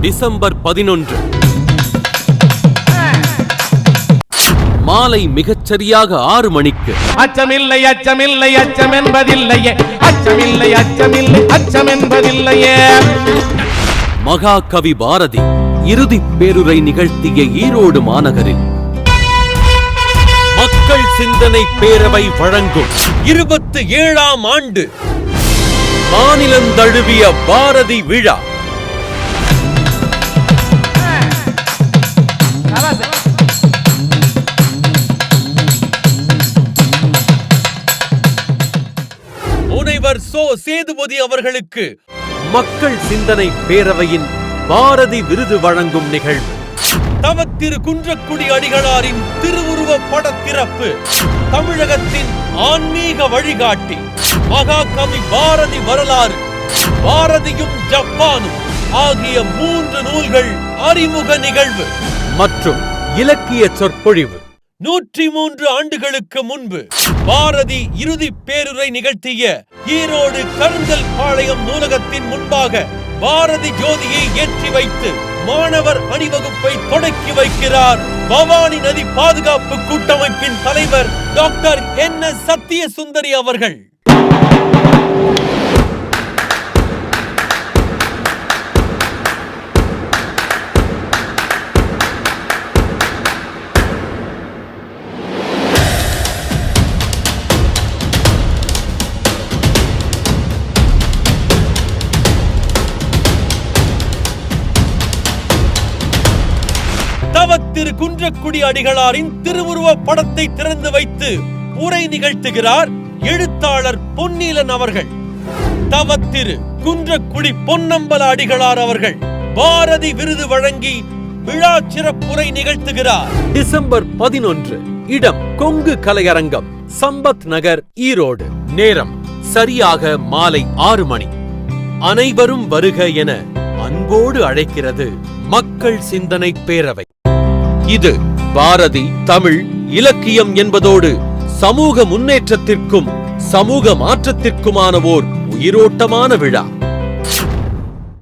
December 11 மாலை மிகச்சரியாக 6 மணிக்கு அச்சமில்லை அச்சமில்லை அச்சம் என்பதில்லையே, அச்சமில்லை அச்சமில்லை அச்சம் என்பதில்லையே. மகாகவி பாரதி இறுதிப் பேருரை நிகழ்த்திய ஈரோடு மாநகரில் மக்கள் சிந்தனை பேரவை வழங்கும் 27ஆம் ஆண்டு மாநிலந்தழுவிய பாரதி விழா. முனைவர் சோ சேதுபதி அவர்களுக்கு மக்கள் சிந்தனை பேரவையின் பாரதி விருது வழங்கும் நிகழ்வு. தவத்திரு குன்றக்குடி அடிகளாரின் திருவுருவ பட திறப்பு. தமிழகத்தின் ஆன்மீக வழிகாட்டி மகாகவி பாரதி வரலாறு, பாரதியும் ஜப்பானும் ஆகிய 3 நூல்கள் அறிமுக நிகழ்வு மற்றும் இலக்கிய சொற்பொழிவு. 103 ஆண்டுகளுக்கு முன்பு பாரதி இறுதி பேருரை நிகழ்த்திய ஈரோடு கருங்கல் பாளையம் நூலகத்தின் முன்பாக பாரதி ஜோதியை ஏற்றி வைத்து மாணவர் அணிவகுப்பை தொடக்கி வைக்கிறார் பவானி நதி பாதுகாப்பு கூட்டமைப்பின் தலைவர் டாக்டர் NS சத்தியசுந்தரி அவர்கள். தவத்திரு குன்றக்குடி அடிகளாரின் திருவுருவ படத்தை திறந்து வைத்து உரை நிகழ்த்துகிறார் எழுத்தாளர் பொன்னீலன் அவர்கள். தவத்திரு குன்றக்குடி பொன்னம்பல அடிகளார் அவர்கள் பாரதி விருது வழங்கி விழா சிறப்புரை நிகழ்த்துகிறார். டிசம்பர் 11 இடம் கொங்கு கலையரங்கம், சம்பத் நகர், ஈரோடு. நேரம் சரியாக மாலை 6 மணி. அனைவரும் வருக என அன்போடு அழைக்கிறது மக்கள் சிந்தனை பேரவை. இது பாரதி, தமிழ், இலக்கியம் என்பதோடு சமூக முன்னேற்றத்திற்கும் சமூக மாற்றத்திற்குமான ஓர் உயிரோட்டமான விழா.